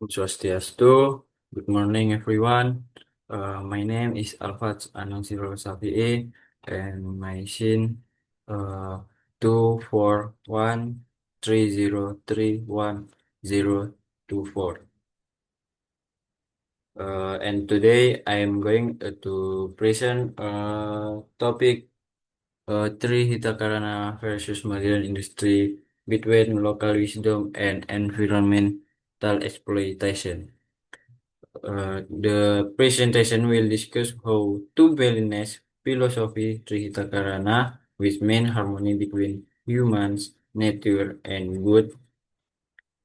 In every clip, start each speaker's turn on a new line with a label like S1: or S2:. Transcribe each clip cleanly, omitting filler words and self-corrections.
S1: Swastiastu. Good morning, everyone. My name is Alfat Anonsiro Safii, and my SIN 24130310024. And today I am going to present topic Trihitakarana versus modern industry between local wisdom and environmental exploitation. The presentation will discuss how two balanced philosophy Trihitakarana, which mean harmony between humans, nature, and good,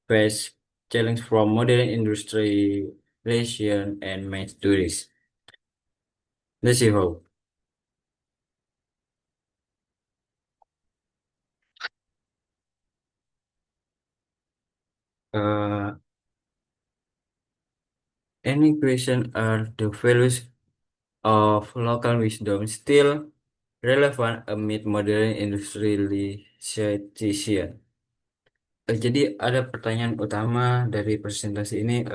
S1: face challenge from modern industrialization and mass tourism. Let's see how. Uh, any question are the values of local wisdom still relevant amid modern industrialization? Jadi ada pertanyaan utama dari presentasi ini,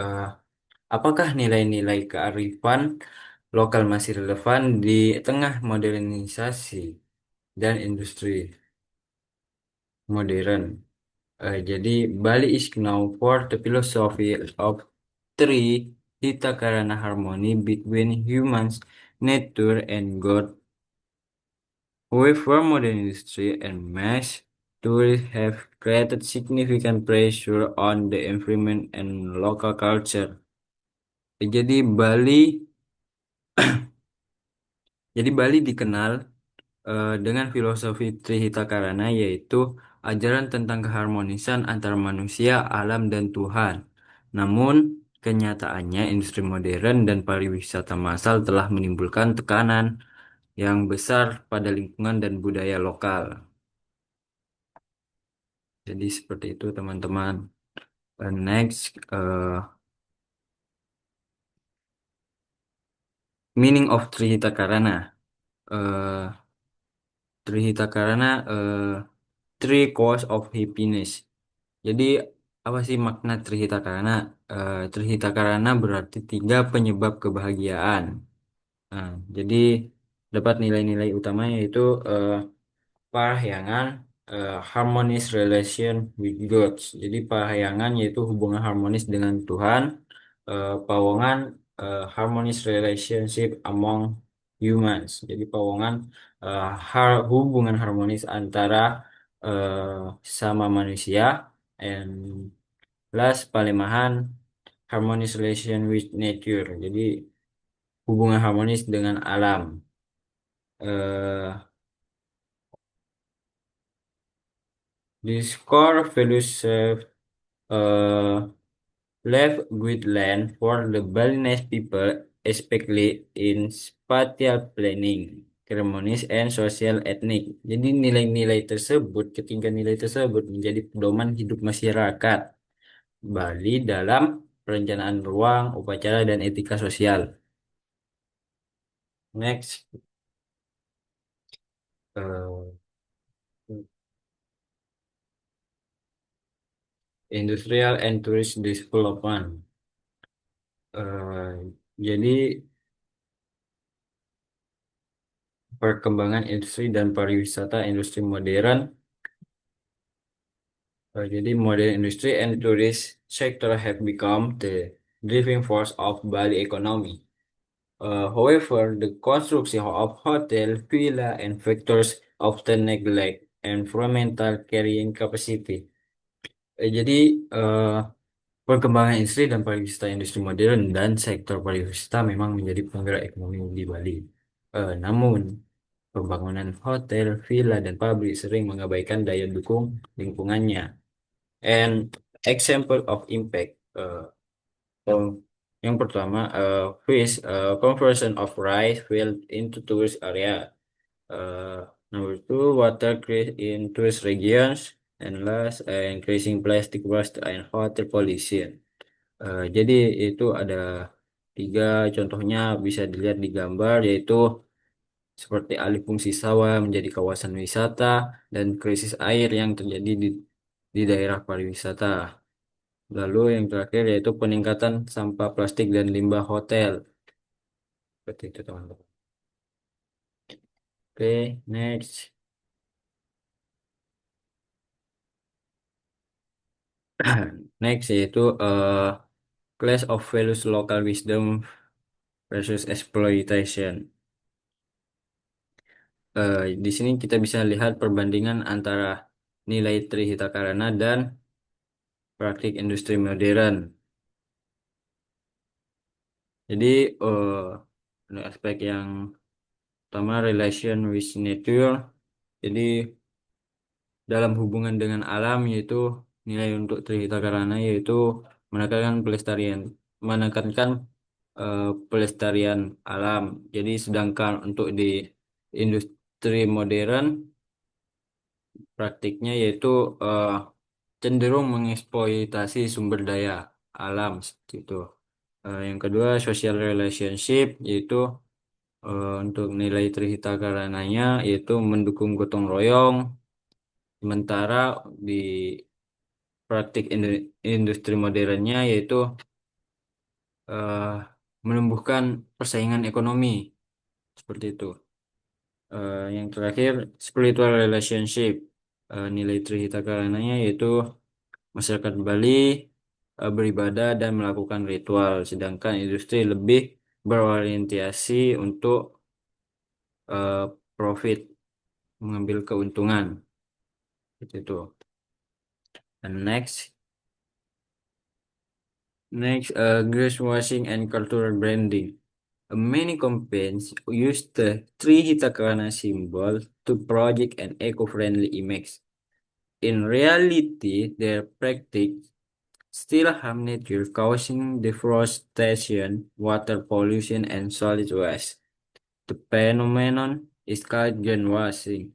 S1: apakah nilai-nilai kearifan lokal masih relevan di tengah modernisasi dan industri modern? Jadi Bali is known for the philosophy of three Hitakarana harmony between humans, nature, and God. However, modern industry and mass tourism have created significant pressure on the environment and local culture. Jadi Bali, jadi Bali dikenal dengan filosofi Trihitakarana, yaitu ajaran tentang keharmonisan antara manusia, alam, dan Tuhan. Namun, kenyataannya industri modern dan pariwisata massal telah menimbulkan tekanan yang besar pada lingkungan dan budaya lokal. Jadi seperti itu teman-teman. Next, meaning of Trihitakarana. Uh, Trihitakarana, three cause of happiness. Jadi apa sih makna Trihitakarana? Trihitakarana berarti tiga penyebab kebahagiaan. Nah, jadi dapat nilai-nilai utama yaitu parahyangan, harmonious relation with gods. Jadi parahyangan yaitu hubungan harmonis dengan Tuhan. Pawongan, harmonious relationship among humans. Jadi pawongan, hubungan harmonis antara sama manusia. And last Palemahan, harmonious relation with nature. Jadi hubungan harmonis dengan alam. Uh, These core values uh, left good land for the Balinese people, especially in spatial planning, ceremonies, and social ethnic. Jadi nilai-nilai tersebut, ketika nilai tersebut menjadi pedoman hidup masyarakat Bali dalam perencanaan ruang, upacara, dan etika sosial. Next, uh, industrial and tourist development. Uh, jadi perkembangan industri dan pariwisata industri modern. Jadi modern industry and tourist sector have become the driving force of Bali economy. However, the construction of hotel, villa, and factors often neglect environmental carrying capacity. Jadi uh, perkembangan industri dan pariwisata industri modern dan sektor pariwisata memang menjadi penggerak ekonomi di Bali. Namun, pembangunan hotel, villa, dan pabrik sering mengabaikan daya dukung lingkungannya. And example of impact. Um, yang pertama, first, conversion of rice field into tourist area. Number two, water create in tourist regions. And last, increasing plastic waste and water pollution. Jadi itu ada tiga contohnya bisa dilihat di gambar, yaitu seperti alih fungsi sawah menjadi kawasan wisata dan krisis air yang terjadi di daerah pariwisata. Lalu yang terakhir yaitu peningkatan sampah plastik dan limbah hotel. Seperti itu teman-teman. Oke, next. Next yaitu clash of values local wisdom versus exploitation. Di sini kita bisa lihat perbandingan antara nilai Trihitakarana dan praktik industri modern. Jadi untuk aspek yang pertama relation with nature. Jadi dalam hubungan dengan alam yaitu nilai untuk Trihitakarana yaitu menekankan menekankan eh, pelestarian alam. Jadi sedangkan untuk di industri modern praktiknya yaitu eh, cenderung mengeksploitasi sumber daya alam seperti itu. Yang kedua social relationship yaitu untuk nilai Trihitakarananya yaitu mendukung gotong royong, sementara di praktik industri modernnya yaitu eh, menumbuhkan persaingan ekonomi seperti itu. Yang terakhir spiritual relationship. Nilai Trihitakarananya yaitu masyarakat Bali beribadah dan melakukan ritual, sedangkan industri lebih berorientasi untuk eh, profit, mengambil keuntungan. Seperti itu. And next, greenwashing and cultural branding. Many campaigns use the three Hitakana symbol to project an eco-friendly image. In reality, their practice still harm nature, causing deforestation, water pollution, and solid waste. The phenomenon is called greenwashing,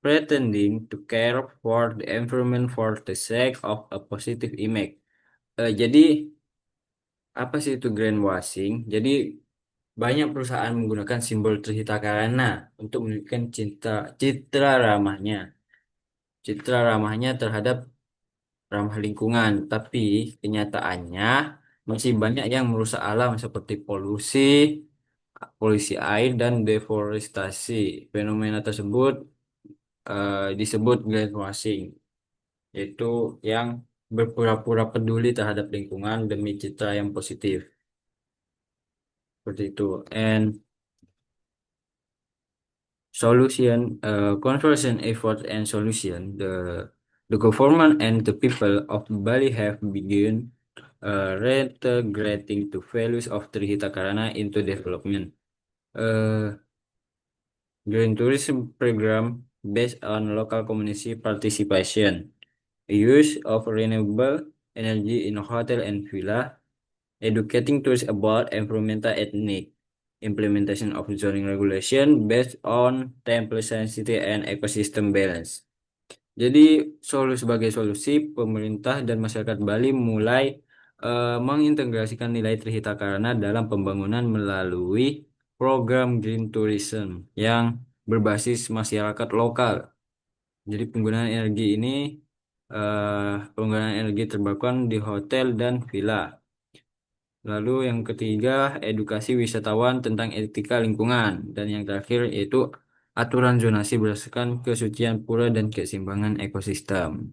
S1: pretending to care for the environment for the sake of a positive image. Jadi apa sih itu greenwashing? Jadi banyak perusahaan menggunakan simbol Trihita untuk menunjukkan citra ramahnya terhadap ramah lingkungan. Tapi kenyataannya masih banyak yang merusak alam seperti polusi air dan deforestasi. Fenomena tersebut disebut greenwashing, yaitu yang berpura-pura peduli terhadap lingkungan demi citra yang positif. Seperti itu. And conversion effort and solution. The government and the people of Bali have begun reintegrating the values of Trihita Karana into development. Uh, Green tourism program based on local community participation, use of renewable energy in hotel and villa, educating tourists about environmental ethnic, implementation of zoning regulation based on template sensitivity and ecosystem balance. Jadi sebagai solusi, pemerintah dan masyarakat Bali mulai mengintegrasikan nilai Trihita Karana dalam pembangunan melalui program Green Tourism yang berbasis masyarakat lokal. Jadi penggunaan energi terbarukan di hotel dan villa. Lalu yang ketiga, edukasi wisatawan tentang etika lingkungan. Dan yang terakhir yaitu aturan zonasi berdasarkan kesucian pura dan keseimbangan ekosistem.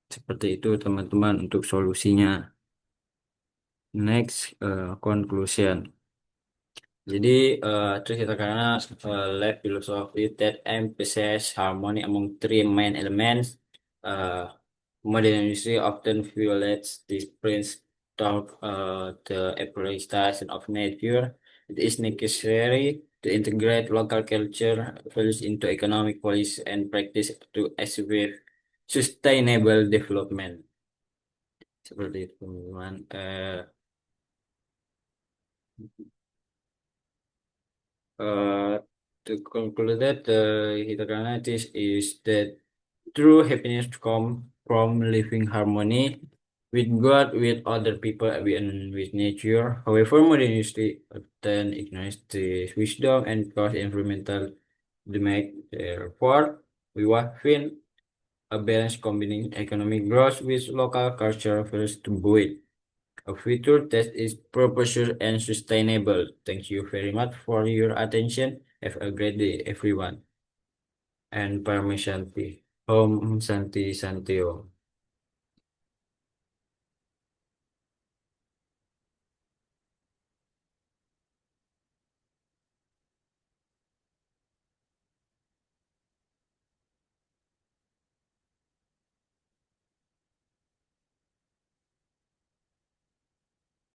S1: Seperti itu teman-teman untuk solusinya. Next, conclusion. Jadi, terus kita karena lab philosophy that emphasizes harmony among three main elements. Uh, Modern industry often violates this principle of the exploitation of nature. It is necessary to integrate local culture values into economic policy and practice to achieve sustainable development. Seperti itu, teman-teman. Uh, to conclude that Hitakana is that true happiness comes from living harmony with God, with other people, and with nature. However, modern industry often ignores this wisdom and cause environmental damage. Therefore, we want A balance combining economic growth with local culture feels to buoy. A future that is purposeful and sustainable. Thank you very much for your attention. Have a great day, everyone. And Parmesanti. Om Santi Santio.